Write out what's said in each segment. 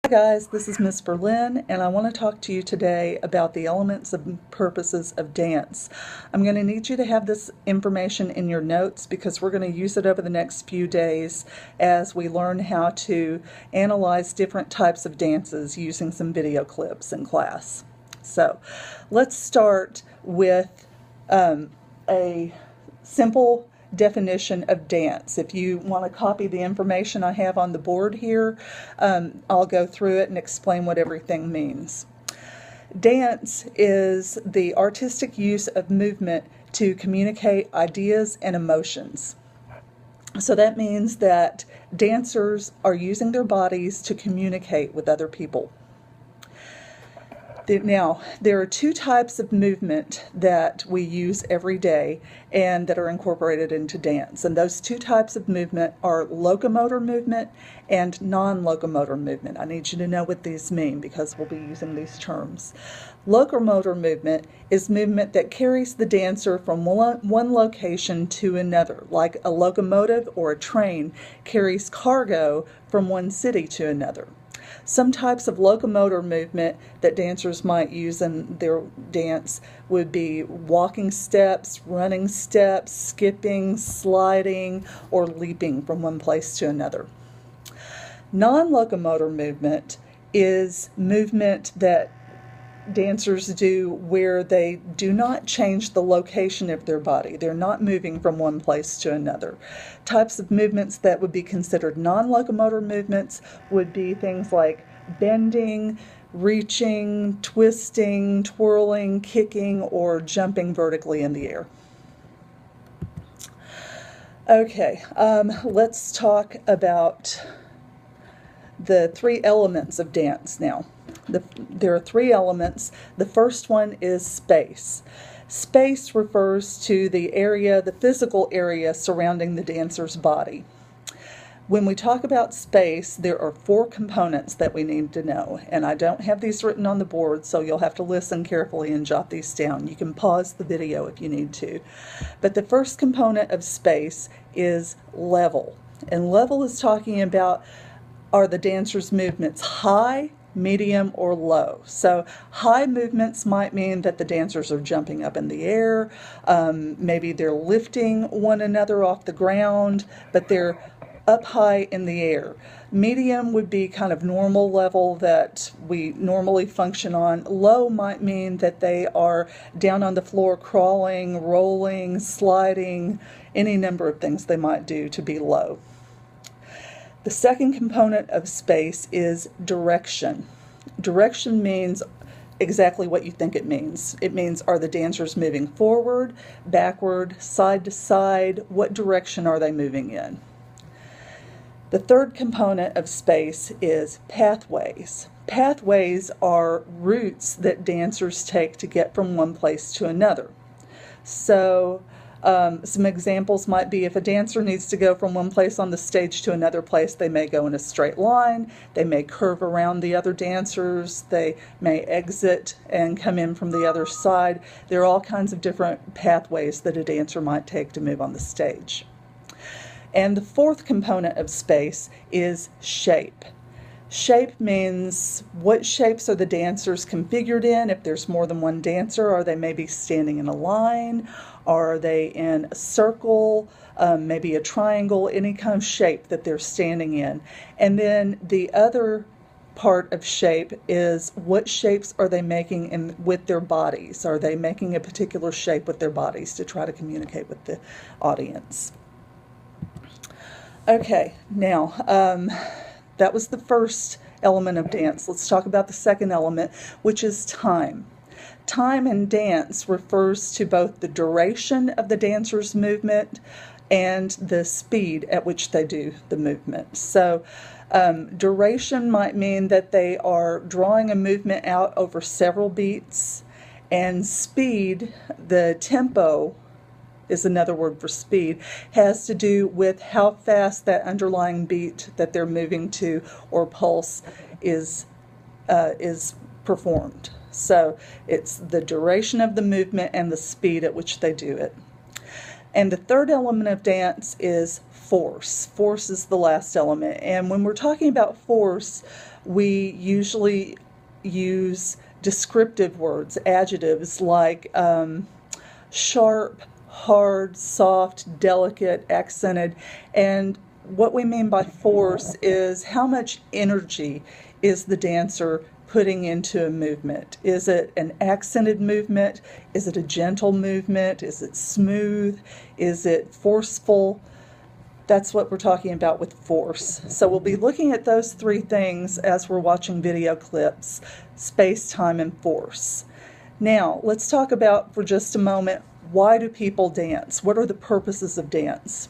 Hi guys, this is Miss Berlin, and I want to talk to you today about the elements and purposes of dance. I'm going to need you to have this information in your notes because we're going to use it over the next few days as we learn how to analyze different types of dances using some video clips in class. So let's start with a simple definition of dance. If you want to copy the information I have on the board here, I'll go through it and explain what everything means. Dance is the artistic use of movement to communicate ideas and emotions. So that means that dancers are using their bodies to communicate with other people. Now, there are two types of movement that we use every day and that are incorporated into dance. And those two types of movement are locomotor movement and non-locomotor movement. I need you to know what these mean because we'll be using these terms. Locomotor movement is movement that carries the dancer from one location to another, like a locomotive or a train carries cargo from one city to another. Some types of locomotor movement that dancers might use in their dance would be walking steps, running steps, skipping, sliding, or leaping from one place to another. Non-locomotor movement is movement that dancers do where they do not change the location of their body. They're not moving from one place to another. Types of movements that would be considered non-locomotor movements would be things like bending, reaching, twisting, twirling, kicking, or jumping vertically in the air. Okay, let's talk about the three elements of dance now. There are three elements. The first one is space. Space refers to the area, the physical area surrounding the dancer's body. When we talk about space, there are four components that we need to know, and I don't have these written on the board, so you'll have to listen carefully and jot these down. You can pause the video if you need to. But the first component of space is level, and level is talking about, are the dancer's movements high, medium, or low? So high movements might mean that the dancers are jumping up in the air, maybe they're lifting one another off the ground, but they're up high in the air. Medium would be kind of normal level that we normally function on. Low might mean that they are down on the floor crawling, rolling, sliding, any number of things they might do to be low. The second component of space is direction. Direction means exactly what you think it means. It means, are the dancers moving forward, backward, side to side? What direction are they moving in? The third component of space is pathways. Pathways are routes that dancers take to get from one place to another. So some examples might be if a dancer needs to go from one place on the stage to another place, they may go in a straight line, they may curve around the other dancers, they may exit and come in from the other side. There are all kinds of different pathways that a dancer might take to move on the stage. And the fourth component of space is shape. Shape means what shapes are the dancers configured in. If there's more than one dancer, are they maybe standing in a line? Are they in a circle, maybe a triangle, any kind of shape that they're standing in? And then the other part of shape is what shapes are they making with their bodies? Are they making a particular shape with their bodies to try to communicate with the audience? Okay, now that was the first element of dance. Let's talk about the second element, which is time. Time in dance refers to both the duration of the dancer's movement and the speed at which they do the movement. So duration might mean that they are drawing a movement out over several beats, and speed, the tempo, is another word for speed, has to do with how fast that underlying beat that they're moving to or pulse is performed. So it's the duration of the movement and the speed at which they do it. And the third element of dance is force. Force is the last element. And when we're talking about force, we usually use descriptive words, adjectives like sharp, hard, soft, delicate, accented, and what we mean by force is how much energy is the dancer putting into a movement. Is it an accented movement? Is it a gentle movement? Is it smooth? Is it forceful? That's what we're talking about with force. So we'll be looking at those three things as we're watching video clips: space, time, and force. Now, let's talk about for just a moment, why do people dance? What are the purposes of dance?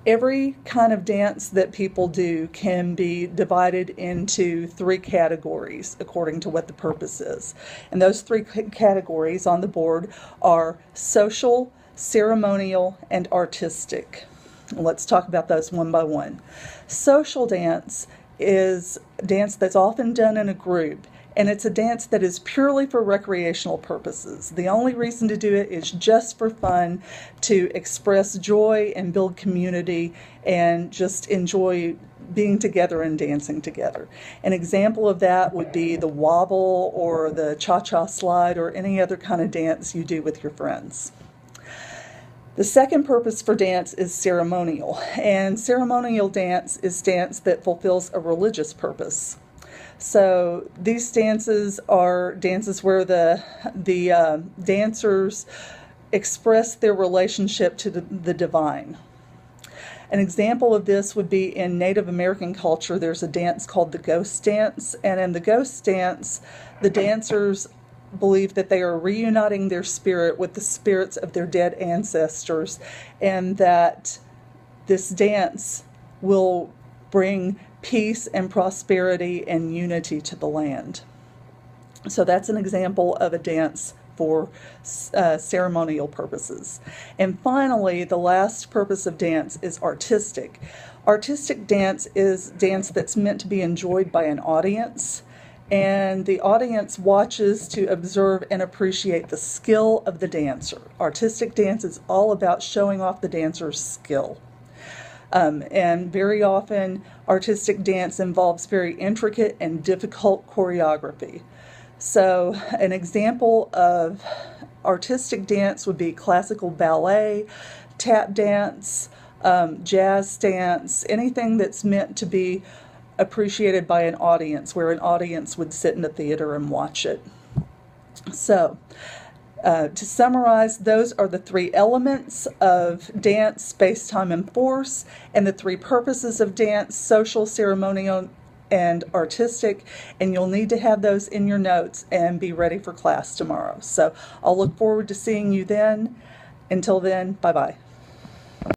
Every kind of dance that people do can be divided into three categories according to what the purpose is. And those three categories on the board are social, ceremonial, and artistic. Let's talk about those one by one. Social dance is dance that's often done in a group, and it's a dance that is purely for recreational purposes. The only reason to do it is just for fun, to express joy and build community and just enjoy being together and dancing together. An example of that would be the wobble or the cha-cha slide or any other kind of dance you do with your friends. The second purpose for dance is ceremonial, and ceremonial dance is dance that fulfills a religious purpose. So these dances are dances where the dancers express their relationship to the divine. An example of this would be in Native American culture. There's a dance called the ghost dance, and in the ghost dance, the dancers believe that they are reuniting their spirit with the spirits of their dead ancestors, and that this dance will bring peace and prosperity and unity to the land. So that's an example of a dance for ceremonial purposes. And finally, the last purpose of dance is artistic. Artistic dance is dance that's meant to be enjoyed by an audience, and the audience watches to observe and appreciate the skill of the dancer. Artistic dance is all about showing off the dancer's skill. And very often, artistic dance involves very intricate and difficult choreography. So an example of artistic dance would be classical ballet, tap dance, jazz dance, anything that's meant to be appreciated by an audience, where an audience would sit in a theater and watch it. So, to summarize, those are the three elements of dance: space, time, and force, and the three purposes of dance: social, ceremonial, and artistic. And you'll need to have those in your notes and be ready for class tomorrow. So I'll look forward to seeing you then. Until then, bye-bye.